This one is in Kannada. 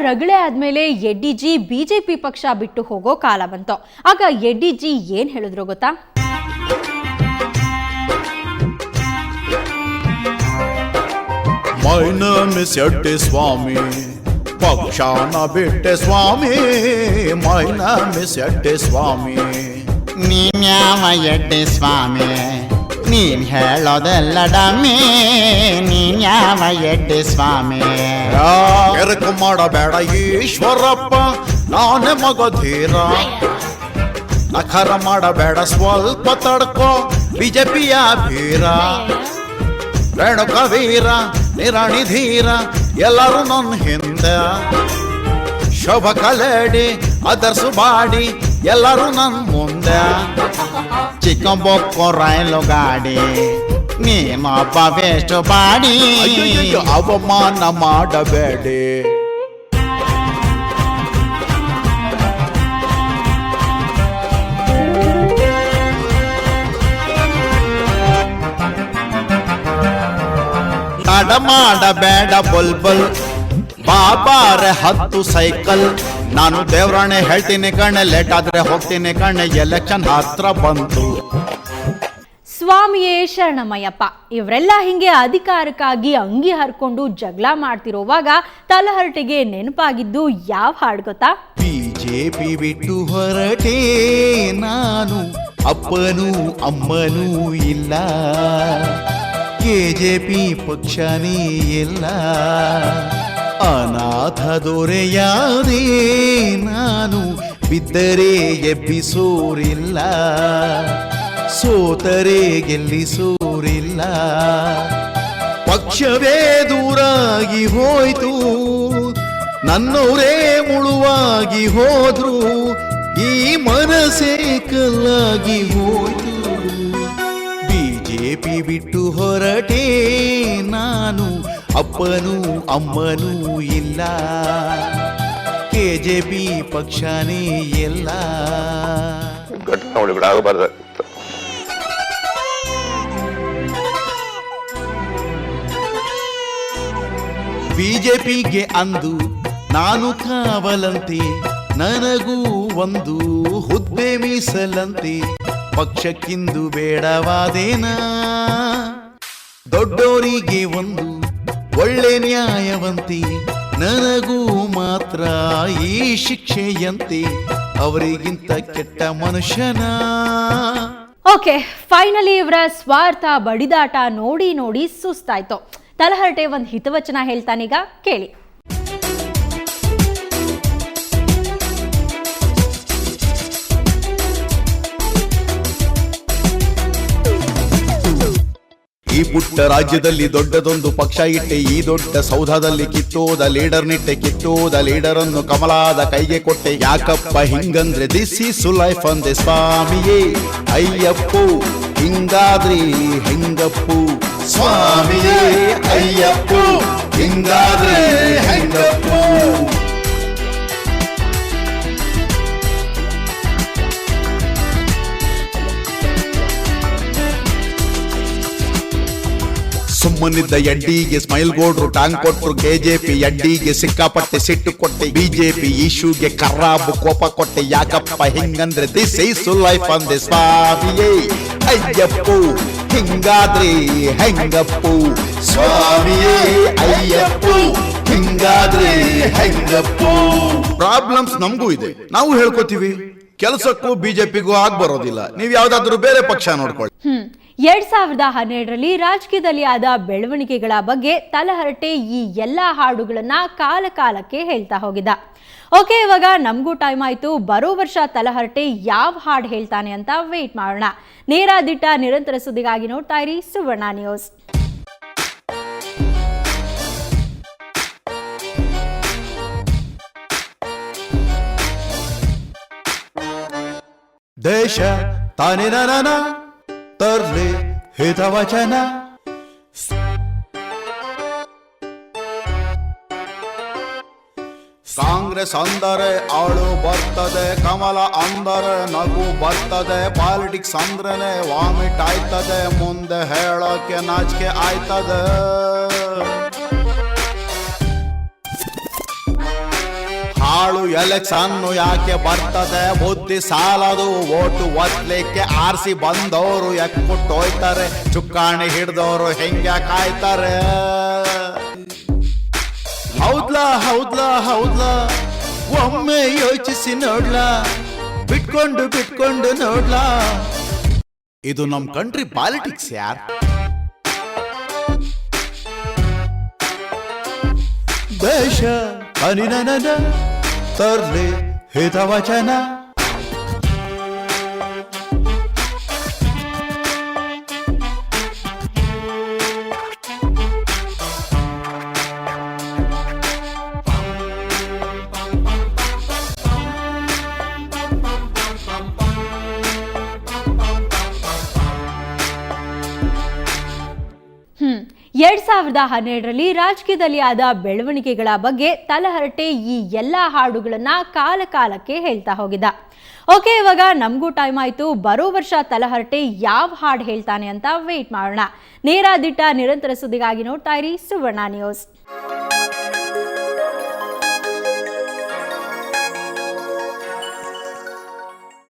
ರಗಳೆ ಆದ್ಮೇಲೆ ಎಡ್ಡಿಜಿ ಬಿಜೆಪಿ ಪಕ್ಷ ಬಿಟ್ಟು ಹೋಗೋ ಕಾಲ ಬಂತು. ಆಗ ಎಡ್ಡಿಜಿ ಏನ್ ಹೇಳಿದ್ರು ಗೊತ್ತಾ? My name is Yatti Swami, ಪಕ್ಷಾನ ಬಿಟ್ಟೆ ಸ್ವಾಮಿ. My name is Yatti Swami. ನೀನ್ಯಾವ ಎಡ್ಡೆ ಸ್ವಾಮಿ, ನೀನ್ ಹೇಳೋದೆಲ್ಲ ಡಮ್ಮಿ. ನೀನ್ಯಾವ ಎಡ್ಡೆ ಸ್ವಾಮಿ, ಎರಕು ಮಾಡಬೇಡ ಈಶ್ವರಪ್ಪ, ನಾನೇ ಮಗಧೀರ. ನಖರ ಮಾಡಬೇಡ ಸ್ವಲ್ಪ ತಡ್ಕೋ, ಬಿಜೆಪಿಯ ಭೀರ. ರೇಣುಕ ವೀರ ನಿರಾಣಿ ಧೀರ ಎಲ್ಲರೂ ನನ್ನ ಹಿಂದೆ. ಶೋಭ ಕಲೇಡಿ ಅದರ್ಸು ಬಾಡಿ ಎಲ್ಲರೂ ನನ್ನ ಮುಂದೆ. ಚಿಕ್ಕಬೊಕ್ಕು ರೈಲು ಗಾಡಿ ನೀನೊಬ್ಬ ವೇಸ್ಟ್ ಬಾಡಿ. ಅವಮಾನ ಮಾಡಬೇಡಿ. ತಡ ಮಾಡಬೇಡ ಬುಲ್ಬುಲ್, ಬಾಬಾರೆ 10 ಸೈಕಲ್. ನಾನು ದೇವ್ರಾಣೆ ಹೇಳ್ತೀನಿ ಕಣ್ಣೆ, ಲೇಟ್ ಆದ್ರೆ ಹೋಗ್ತೀನಿ ಕಣ್ಣೆ, ಎಲೆಕ್ಷನ್ ಹತ್ರ ಬಂತು. ಸ್ವಾಮಿಯೇ ಶರಣಮಯ್ಯಪ್ಪ. ಇವರೆಲ್ಲ ಹಿಂಗೆ ಅಧಿಕಾರಕ್ಕಾಗಿ ಅಂಗಿ ಹರ್ಕೊಂಡು ಜಗಳ ಮಾಡ್ತಿರೋವಾಗ ತಲಹರಟೆಗೆ ನೆನಪಾಗಿದ್ದು ಯಾವ ಹಾಡು ಗೊತ್ತಾ? ಬಿಜೆಪಿ ಬಿಟ್ಟು ಹೊರಟೆ ನಾನು, ಅಪ್ಪನೂ ಅಮ್ಮನೂ ಇಲ್ಲ. ಕೆಜೆಪಿ ಪಕ್ಷನೇ ಇಲ್ಲ. ಅನಾಥ ದೊರೆಯಾದೆ ನಾನು, ಬಿದ್ದರೆ ಎಬ್ಬಿಸೋರಿಲ್ಲ, ಸೋತರೆ ಗೆಲ್ಲಿಸೋರಿಲ್ಲ. ಪಕ್ಷವೇ ದೂರಾಗಿ ಹೋಯ್ತು, ನನ್ನವರೇ ಮುಳುವಾಗಿ ಹೋದ್ರು, ಈ ಮನಸ್ಸೇ ಕಲ್ಲಾಗಿ ಹೋಯ್ತು. ಬಿಜೆಪಿ ಬಿಟ್ಟು ಹೊರಟೆ ನಾನು, ಅಪ್ಪನೂ ಅಮ್ಮನೂ ಇಲ್ಲ. ಕೆಜೆಪಿ ಪಕ್ಷನೇ ಎಲ್ಲ. ಘಟನೆಗಳಾಗಬಾರ್ದು. ಬಿಜೆಪಿಗೆ ಅಂದು ನಾನು ಕಾವಲಂತೆ, ನನಗೂ ಒಂದು ಹುದ್ದೆ ಮೀಸಲಂತೆ. ಪಕ್ಷಕ್ಕಿಂದು ಬೇಡವಾದೇನಾ, ದೊಡ್ಡೋರಿಗೆ ಒಂದು ಒಳ್ಳೆ ನ್ಯಾಯವಂತೆ. ನನಗೂ ಮಾತ್ರ ಈ ಶಿಕ್ಷೆಯಂತೆ, ಅವರಿಗಿಂತ ಕೆಟ್ಟ ಮನುಷ್ಯನ. ಓಕೆ, ಫೈನಲಿ ಇವರ ಸ್ವಾರ್ಥ ಬಡಿದಾಟ ನೋಡಿ ನೋಡಿ ಸುಸ್ತಾಯ್ತು. ತಲಹರಟೆ ಒಂದು ಹಿತವಚನ ಹೇಳ್ತಾನೀಗ, ಕೇಳಿ. ಈ ಪುಟ್ಟ ರಾಜ್ಯದಲ್ಲಿ ದೊಡ್ಡದೊಂದು ಪಕ್ಷ ಇಟ್ಟೆ, ಈ ದೊಡ್ಡ ಸೌಧದಲ್ಲಿ ಕಿತ್ತೋದ ಲೀಡರ್ ನಿಟ್ಟೆ. ಕಿತ್ತೋದ ಲೀಡರ್ ಅನ್ನು ಕಮಲಾದ ಕೈಗೆ ಕೊಟ್ಟೆ. ಯಾಕಪ್ಪ ಹಿಂಗಂದ್ರೆ ದಿಸ್ ಈಸ್ ಲೈಫ್ ಅಂದೆ ಸ್ವಾಮಿಯೇ. ಅಯ್ಯಪ್ಪು ಹಿಂಗಾದ್ರಿ ಹೆಂಗಪ್ಪು, ಸ್ವಾಮಿಯೇ ಅಯ್ಯಪ್ಪು ಹಿಂಗಾದ್ರಿ ಹೆಂಗಪ್ಪು. ಸುಮ್ಮನಿದ್ದ ಎಡ್ಡಿಗೆ ಸ್ಮೈಲ್ ಗೋಡ್ರು ಟಾಂಗ್ ಕೊಟ್ರು. ಕೆಜೆಪಿ ಎಡ್ಡಿಗೆ ಸಿಕ್ಕಾಪಟ್ಟೆ ಸಿಟ್ಟು ಕೊಟ್ಟೆ. ಬಿಜೆಪಿ ಇಶ್ಯೂಗೆ ಕರ್ರಾಬು ಕೋಪ ಕೊಟ್ಟೆ. ಯಾಕಪ್ಪ ಹಿಂಗಂದ್ರೆ ದಿಸ್ ಈಸ್ ಲೈಫ್ ಅಂದೆ ಸ್ವಾಮಿಯೇ. ಅಯ್ಯಪ್ಪು ಹಿಂಗಾದ್ರೆ ಹೆಂಗಪ್ಪು, ಸ್ವಾಮಿಯೇ ಅಯ್ಯಪ್ಪು ಹಿಂಗಾದ್ರೆ ಹೆಂಗಪ್ಪು. ಪ್ರಾಬ್ಲಮ್ಸ್ ನಮಗೂ ಇದೆ, ನಾವು ಹೇಳ್ಕೊತೀವಿ. ಕೆಲಸಕ್ಕೂ ಬಿಜೆಪಿಗೂ ಆಗ್ ಬರೋದಿಲ್ಲ. ನೀವ್ ಯಾವ್ದಾದ್ರು ಬೇರೆ ಪಕ್ಷ ನೋಡ್ಕೊಳ್ಳಿ. 2012ರಲ್ಲಿ ರಾಜಕೀಯದಲ್ಲಿ ಆದ ಬೆಳವಣಿಗೆಗಳ ಬಗ್ಗೆ ತಲಹರಟೆ ಈ ಎಲ್ಲಾ ಹಾಡುಗಳನ್ನ ಕಾಲ ಕಾಲಕ್ಕೆ ಹೇಳ್ತಾ ಹೋಗಿದ್ದ. ಓಕೆ, ಇವಾಗ ನಮಗೂ ಟೈಮ್ ಆಯ್ತು. ಬರೋ ವರ್ಷ ತಲಹರಟೆ ಯಾವ ಹಾಡು ಹೇಳ್ತಾನೆ ಅಂತ ವೇಟ್ ಮಾಡೋಣ. ನೇರ ದಿಟ್ಟ ನಿರಂತರ ಸುದ್ದಿಗಾಗಿ ನೋಡ್ತಾ ಇರಿ ಸುವರ್ಣ ನ್ಯೂಸ್. ದೇಶ ತಾನೇ ನನ ತರ್ಲಿ ಹಿತವಚನ. ಕಾಂಗ್ರೆಸ್ ಅಂದರೆ ಆಳು ಬರ್ತದೆ, ಕಮಲ ಅಂದರೆ ನಗು ಬರ್ತದೆ. ಪಾಲಿಟಿಕ್ಸ್ ಅಂದ್ರೇನೆ ವಾಮಿಟ್ ಆಯ್ತದೆ, ಮುಂದೆ ಹೇಳೋಕೆ ನಾಚಿಕೆ ಆಯ್ತದೆ. ಬಾಳು ಎಲೆಕ್ಷನ್ ಯಾಕೆ ಬರ್ತದೆ, ಬುದ್ಧಿ ಸಾಲದು ಓಟು ಒತ್ಲಿಕ್ಕೆ, ಆರ್ಸಿ ಬಂದವರು ಎಕ್ಕೊಟ್ಟು ಹೋಯ್ತಾರೆ, ಚುಕ್ಕಾಣಿ ಹಿಡ್ದವರು ಹೆಂಗ ಕಾಯ್ತಾರೆ. ಹೌದ್ಲಾ ಹೌದ್ಲಾ ಹೌದ್ಲಾ ಒಮ್ಮೆ ಯೋಚಿಸಿ ನೋಡ್ಲಾ, ಬಿಟ್ಕೊಂಡು ನೋಡ್ಲಾ. ಇದು ನಮ್ ಕಂಟ್ರಿ ಪಾಲಿಟಿಕ್ಸ್ ಯಾರ್. ದೇಶ ಕನಿನನ ತರ್ಲಿ ಹಿತವಚನ. ಹ್ಮ್ 2012ರಲ್ಲಿ ರಾಜಕೀಯದಲ್ಲಿ ಆದ ಬೆಳವಣಿಗೆಗಳ ಬಗ್ಗೆ ತಲಹರಟೆ ಈ ಎಲ್ಲ ಹಾಡುಗಳನ್ನ ಕಾಲಕ್ಕೆ ಹೇಳ್ತಾ ಹೋಗಿದ್ದ. ಓಕೆ, ಇವಾಗ ನಮಗೂ ಟೈಮ್ ಆಯ್ತು. ಬರೋ ವರ್ಷ ತಲಹರಟೆ ಯಾವ ಹಾಡು ಹೇಳ್ತಾನೆ ಅಂತ ವೇಟ್ ಮಾಡೋಣ. ನೇರ ದಿಟ್ಟ ನಿರಂತರ ಸುದ್ದಿಗಾಗಿ ನೋಡ್ತಾ ಇರಿ ಸುವರ್ಣ ನ್ಯೂಸ್.